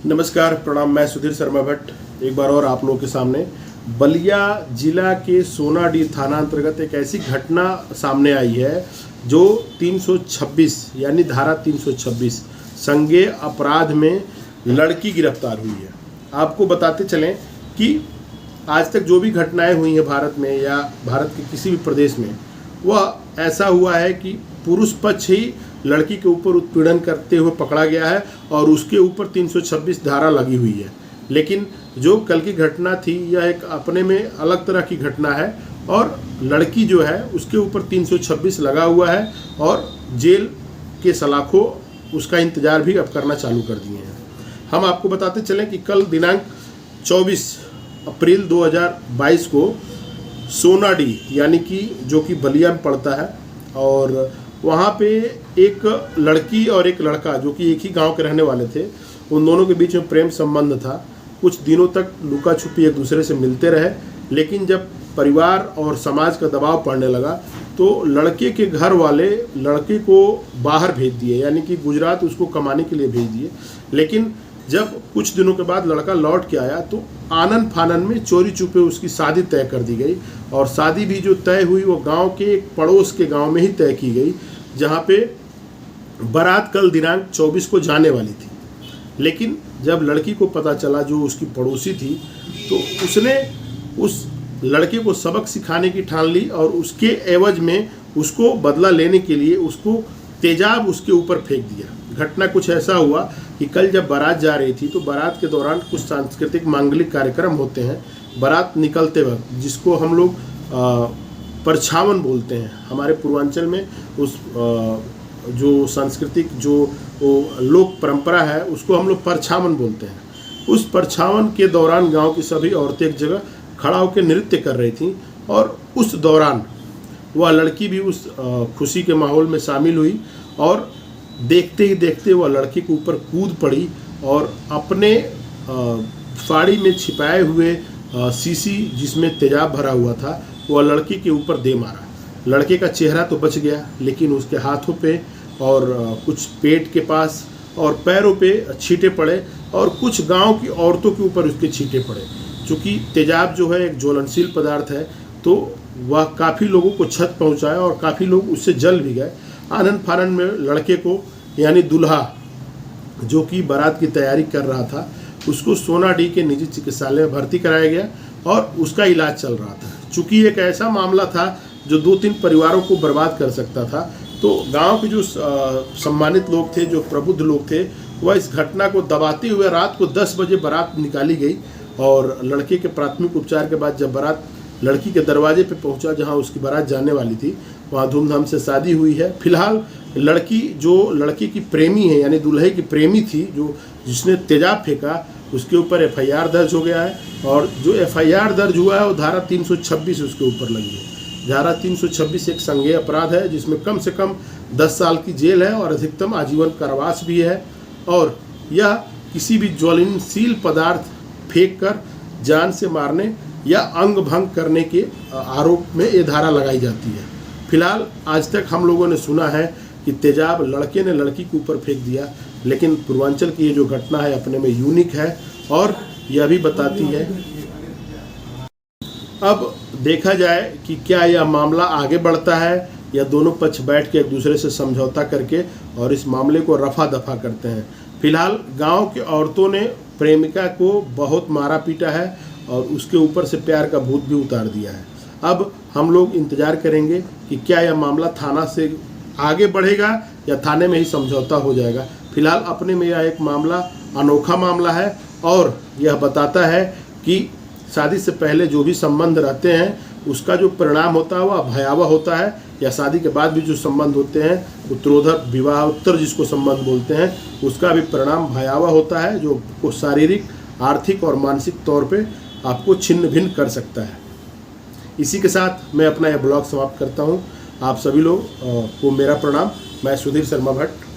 नमस्कार, प्रणाम। मैं सुधीर शर्मा भट्ट एक बार और आप लोगों के सामने बलिया जिला के सोनाडीह थाना अंतर्गत एक ऐसी घटना सामने आई है जो 326 यानी धारा 326 संज्ञेय अपराध में लड़की गिरफ्तार हुई है। आपको बताते चलें कि आज तक जो भी घटनाएं हुई हैं भारत में या भारत के किसी भी प्रदेश में, वह ऐसा हुआ है कि पुरुष पक्ष ही लड़की के ऊपर उत्पीड़न करते हुए पकड़ा गया है और उसके ऊपर 326 धारा लगी हुई है। लेकिन जो कल की घटना थी यह एक अपने में अलग तरह की घटना है और लड़की जो है उसके ऊपर 326 लगा हुआ है और जेल के सलाखों उसका इंतज़ार भी अब करना चालू कर दिए हैं। हम आपको बताते चलें कि कल दिनांक 24 अप्रैल 2022 को सोनाडीह यानी कि जो कि बलिया में पड़ता है, और वहाँ पे एक लड़की और एक लड़का जो कि एक ही गांव के रहने वाले थे, उन दोनों के बीच में प्रेम संबंध था। कुछ दिनों तक लुका छुपी एक दूसरे से मिलते रहे, लेकिन जब परिवार और समाज का दबाव पड़ने लगा तो लड़के के घर वाले लड़के को बाहर भेज दिए, यानी कि गुजरात उसको कमाने के लिए भेज दिए। लेकिन जब कुछ दिनों के बाद लड़का लौट के आया तो आनन फानन में चोरी छुपे उसकी शादी तय कर दी गई, और शादी भी जो तय हुई वो गांव के एक पड़ोस के गांव में ही तय की गई, जहां पे बारात कल दिनांक 24 को जाने वाली थी। लेकिन जब लड़की को पता चला, जो उसकी पड़ोसी थी, तो उसने उस लड़के को सबक सिखाने की ठान ली और उसके एवज में उसको बदला लेने के लिए उसको तेजाब उसके ऊपर फेंक दिया। घटना कुछ ऐसा हुआ कि कल जब बारात जा रही थी तो बारात के दौरान कुछ सांस्कृतिक मांगलिक कार्यक्रम होते हैं। बारात निकलते वक्त, जिसको हम लोग परछावन बोलते हैं, हमारे पूर्वांचल में उस जो सांस्कृतिक जो लोक परंपरा है उसको हम लोग परछावन बोलते हैं। उस परछावन के दौरान गांव की सभी औरतें एक जगह खड़ा होकर नृत्य कर रही थीं, और उस दौरान वह लड़की भी उस खुशी के माहौल में शामिल हुई और देखते ही देखते वह लड़के के ऊपर कूद पड़ी और अपने फाड़ी में छिपाए हुए शीशी जिसमें तेजाब भरा हुआ था वह लड़के के ऊपर दे मारा। लड़के का चेहरा तो बच गया, लेकिन उसके हाथों पे और कुछ पेट के पास और पैरों पे छींटे पड़े और कुछ गांव की औरतों के ऊपर उसके छींटे पड़े। चूँकि तेजाब जो है एक ज्वलनशील पदार्थ है, तो वह काफ़ी लोगों को क्षत पहुंचाया और काफ़ी लोग उससे जल भी गए। आनन फानन में लड़के को, यानी दूल्हा जो कि बारात की तैयारी कर रहा था, उसको सोनाडीह के निजी चिकित्सालय में भर्ती कराया गया और उसका इलाज चल रहा था। चूँकि एक ऐसा मामला था जो 2-3 परिवारों को बर्बाद कर सकता था, तो गांव के जो सम्मानित लोग थे, जो प्रबुद्ध लोग थे, वह इस घटना को दबाते हुए रात को 10 बजे बारात निकाली गई। और लड़के के प्राथमिक उपचार के बाद जब बारात लड़की के दरवाजे पे पहुंचा जहां उसकी बारात जाने वाली थी, वहां धूमधाम से शादी हुई है। फिलहाल लड़की जो लड़के की प्रेमी है, यानी दूल्हे की प्रेमी थी, जो जिसने तेजाब फेंका, उसके ऊपर FIR दर्ज हो गया है। और जो FIR दर्ज हुआ है वो धारा 326 उसके ऊपर लगी है। धारा 326 एक संज्ञेय अपराध है जिसमें कम से कम 10 साल की जेल है और अधिकतम आजीवन कारावास भी है। और यह किसी भी ज्वलनशील पदार्थ फेंक कर जान से मारने या अंग भंग करने के आरोप में ये धारा लगाई जाती है। फिलहाल आज तक हम लोगों ने सुना है कि तेजाब लड़के ने लड़की के ऊपर फेंक दिया, लेकिन पूर्वांचल की ये जो घटना है अपने में यूनिक है और यह भी बताती है। अब देखा जाए कि क्या यह मामला आगे बढ़ता है या दोनों पक्ष बैठ के एक दूसरे से समझौता करके और इस मामले को रफा दफा करते हैं। फिलहाल गांव की औरतों ने प्रेमिका को बहुत मारा पीटा है और उसके ऊपर से प्यार का भूत भी उतार दिया है। अब हम लोग इंतजार करेंगे कि क्या यह मामला थाना से आगे बढ़ेगा या थाने में ही समझौता हो जाएगा। फिलहाल अपने में यह एक मामला अनोखा मामला है और यह बताता है कि शादी से पहले जो भी संबंध रहते हैं उसका जो परिणाम होता है वह भयावह होता है, या शादी के बाद भी जो संबंध होते हैं, उत्तरोत्तर विवाह उत्तर जिसको संबंध बोलते हैं, उसका भी परिणाम भयावह होता है, जो को शारीरिक, आर्थिक और मानसिक तौर पे आपको छिन्न भिन्न कर सकता है। इसी के साथ मैं अपना यह ब्लॉग समाप्त करता हूँ। आप सभी लोग को मेरा प्रणाम। मैं सुधीर शर्मा भट्ट।